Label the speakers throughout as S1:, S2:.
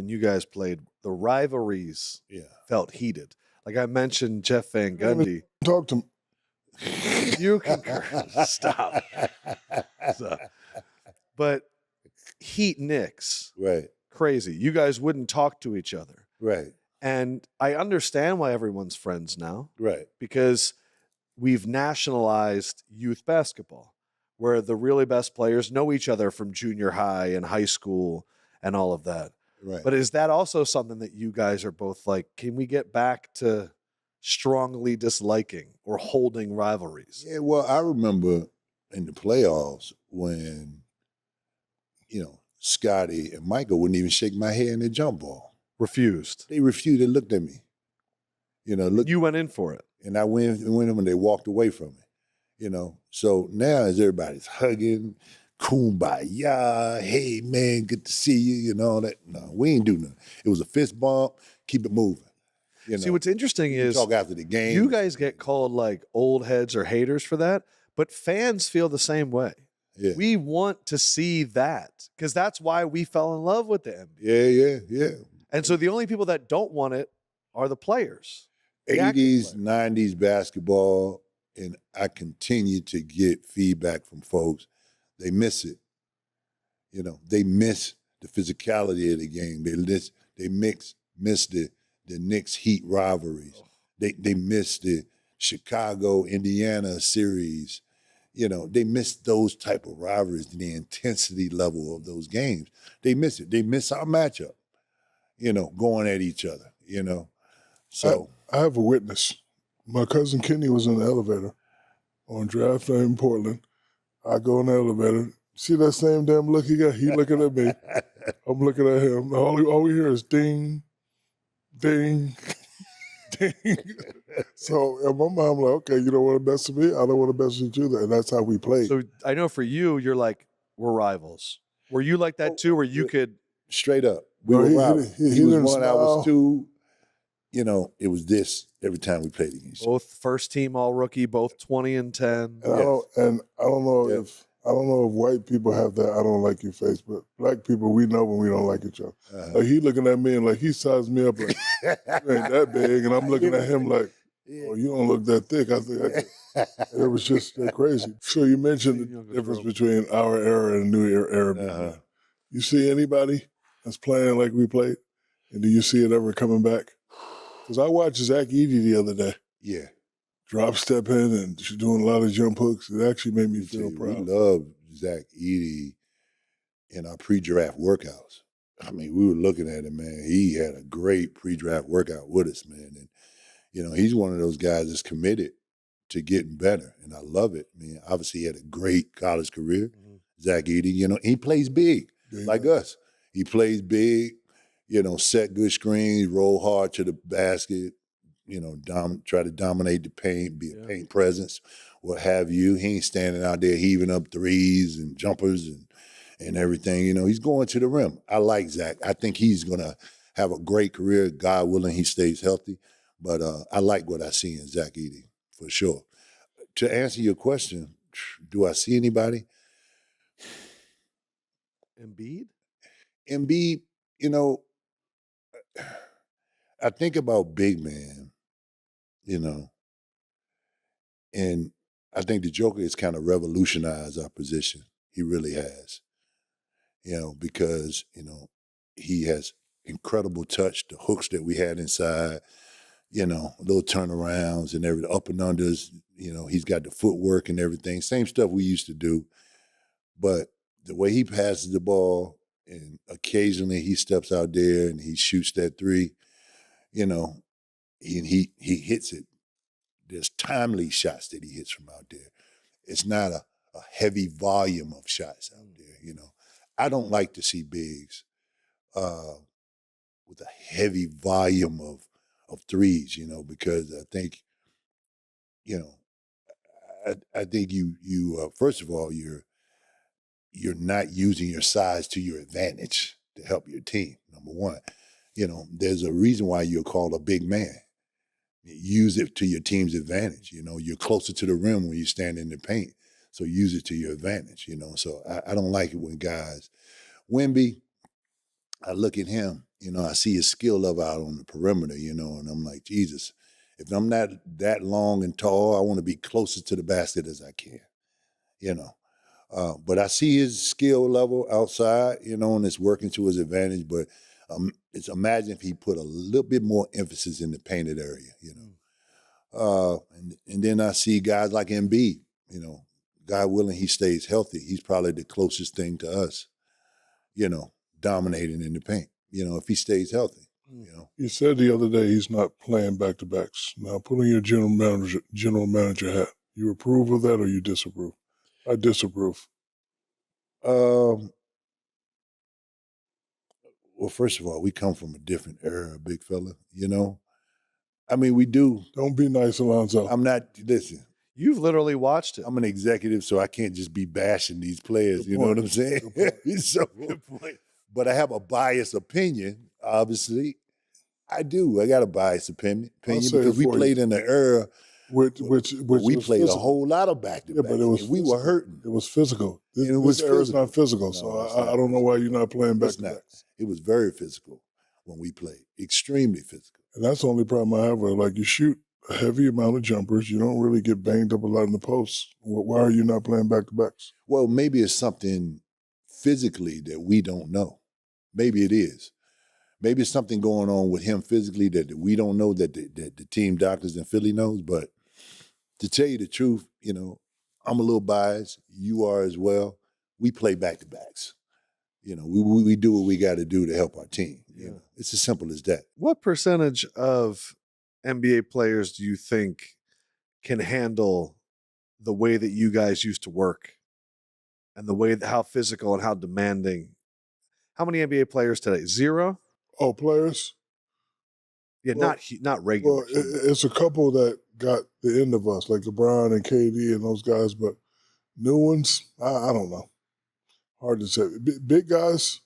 S1: when you guys played, the rivalries felt heated. Like I mentioned Jeff Van Gundy.
S2: Talk to him.
S1: You can stop. So, but Heat Knicks.
S3: Right.
S1: Crazy. You guys wouldn't talk to each other.
S3: Right.
S1: And I understand why everyone's friends now.
S3: Right.
S1: Because we've nationalized youth basketball, where the really best players know each other from junior high and high school and all of that.
S3: Right.
S1: But is that also something that you guys are both like, can we get back to strongly disliking or holding rivalries?
S3: Yeah, well, I remember in the playoffs when, Scotty and Michael wouldn't even shake my hand in the jump ball.
S1: Refused.
S3: They refused. They looked at me.
S1: You went in for it.
S3: And I went and they walked away from it. So now as everybody's hugging, kumbaya, hey man, good to see you, and all that. No, we ain't do nothing. It was a fist bump, keep it moving.
S1: See, what's interesting is
S3: talk after the game.
S1: You guys get called like old heads or haters for that, but fans feel the same way.
S3: Yeah.
S1: We want to see that because that's why we fell in love with the NBA.
S3: Yeah.
S1: And so the only people that don't want it are the players.
S3: 80s, 90s basketball, and I continue to get feedback from folks. They miss it. They miss the physicality of the game. They miss the Knicks Heat rivalries. They miss the Chicago Indiana series. They miss those type of rivalries, the intensity level of those games. They miss it. They miss our matchup. Going at each other. So
S2: I have a witness. My cousin Kenny was in the elevator on draft day in Portland. I go in the elevator. See that same damn look he got? He looking at me. I'm looking at him. All we hear is ding, ding, ding. So in my mind, I'm like, okay, you don't want to mess with me? I don't want to mess with you either. And that's how we played.
S1: So I know for you, you're like, we're rivals. Were you like that too, where you could?
S3: Straight up. We were rivals. He was one, I was two. It was this every time we played against each other.
S1: Both first team all rookie, both 20 and 10.
S2: And I don't know if white people have that I don't like your face, but black people, we know when we don't like each other. Like he looking at me and like he sized me up like you ain't that big, and I'm looking at him like, oh, you don't look that thick. I think it was just crazy. So you mentioned the difference between our era and new era. You see anybody that's playing like we played, and do you see it ever coming back? Because I watched Zach Edey the other day.
S3: Yeah.
S2: Drop stepping and doing a lot of jump hooks. It actually made me feel proud.
S3: We love Zach Edey in our pre-draft workouts. I mean, we were looking at him, man. He had a great pre-draft workout with us, man. And, he's one of those guys that's committed to getting better. And I love it. I mean, obviously he had a great college career, Zach Edey, and he plays big like us. He plays big, set good screens, roll hard to the basket, try to dominate the paint, be a paint presence, what have you. He ain't standing out there heaving up threes and jumpers and everything. He's going to the rim. I like Zach. I think he's going to have a great career. God willing, he stays healthy. But I like what I see in Zach Edey, for sure. To answer your question, do I see anybody? Embiid, I think about big man, and I think the Joker has kind of revolutionized our position. He really has, because, he has incredible touch, the hooks that we had inside, little turnarounds and everything, up and unders, he's got the footwork and everything, same stuff we used to do. But the way he passes the ball, and occasionally he steps out there and he shoots that three, and he hits it. There's timely shots that he hits from out there. It's not a heavy volume of shots out there, I don't like to see bigs with a heavy volume of threes, because I think, I think you first of all, you're not using your size to your advantage to help your team, number one. There's a reason why you're called a big man. Use it to your team's advantage. You're closer to the rim when you stand in the paint. So use it to your advantage, So I don't like it when guys, Wemby, I look at him, you know, I see his skill level out on the perimeter, you know, and I'm like, Jesus, if I'm not that long and tall, I want to be closest to the basket as I can, you know. But I see his skill level outside, you know, and it's working to his advantage. But it's imagine if he put a little bit more emphasis in the painted area, you know. And then I see guys like Embiid, you know, God willing, he stays healthy. He's probably the closest thing to us, you know, dominating in the paint, you know, if he stays healthy, you know.
S2: He said the other day he's not playing back-to-backs. Now, put on your general manager hat. You approve of that or you disapprove? I disapprove.
S3: Well, first of all, we come from a different era, big fella, you know. I mean, we do.
S2: Don't be nice, Alonzo.
S3: I'm not, listen.
S1: You've literally watched it.
S3: I'm an executive, so I can't just be bashing these players, you know what I'm saying? So,
S1: Good point.
S3: but I have a biased opinion, obviously. I do. I got a biased opinion because we played in the era
S2: which
S3: we played
S2: physical.
S3: A whole lot of back-to-backs.
S2: Yeah, but it was
S3: we were hurting.
S2: It was physical. This
S3: was
S2: era is
S3: physical.
S2: not physical,
S3: No,
S2: so I don't know why you're not playing back-to-backs.
S3: It was very physical when we played, extremely physical.
S2: And that's the only problem I have with it. Like, you shoot a heavy amount of jumpers. You don't really get banged up a lot in the post. Why are you not playing back-to-backs?
S3: Well, maybe it's something physically that we don't know. Maybe it is. Maybe it's something going on with him physically that we don't know, that the team doctors in Philly knows. But to tell you the truth, you know, I'm a little biased. You are as well. We play back-to-backs. You know, we do what we got to do to help our team. You know? It's as simple as that.
S1: What percentage of NBA players do you think can handle the way that you guys used to work and the way that how physical and how demanding? How many NBA players today? Zero?
S2: Oh, players?
S1: Yeah,
S2: Well,
S1: not regular.
S2: Well, it's a couple that got the end of us, like LeBron and KD and those guys, but new ones, I don't know. Hard to say. Big guys,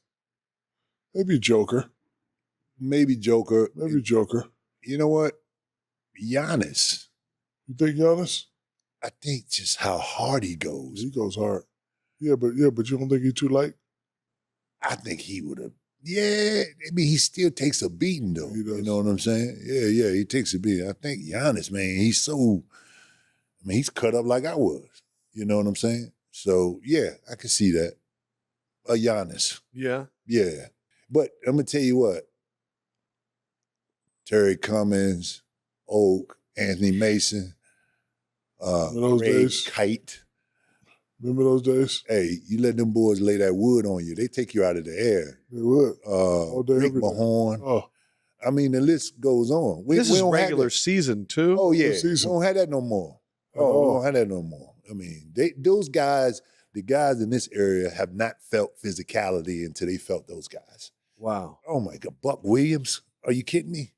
S2: maybe Joker.
S3: Maybe Joker.
S2: Maybe Joker.
S3: You know what? Giannis.
S2: You think Giannis?
S3: I think just how hard he goes.
S2: He goes hard. Yeah, but you don't think he's too light?
S3: I think he would have. Yeah, I mean, he still takes a beating, though.
S2: He does.
S3: You know what I'm saying? Yeah, he takes a beating. I think Giannis, man, he's so, I mean, he's cut up like I was. You know what I'm saying? So, yeah, I can see that. A Giannis.
S1: Yeah.
S3: Yeah. But I'm going to tell you what. Terry Cummins, Oak, Anthony Mason, Greg Kite.
S2: Remember those days?
S3: Hey, you let them boys lay that wood on you. They take you out of the air.
S2: They would.
S3: All day, Rick Mahorn.
S2: Oh.
S3: I mean, the list goes on.
S1: This is regular season, too?
S3: Oh, yeah. We don't have that no more. We don't have that no more. I mean, those guys, the guys in this area have not felt physicality until they felt those guys.
S1: Wow.
S3: Oh, my God. Buck Williams? Are you kidding me?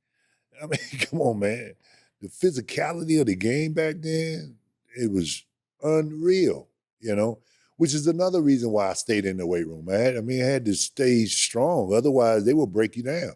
S3: I mean, come on, man. The physicality of the game back then, it was unreal. You know, which is another reason why I stayed in the weight room. I had to stay strong. Otherwise, they will break you down.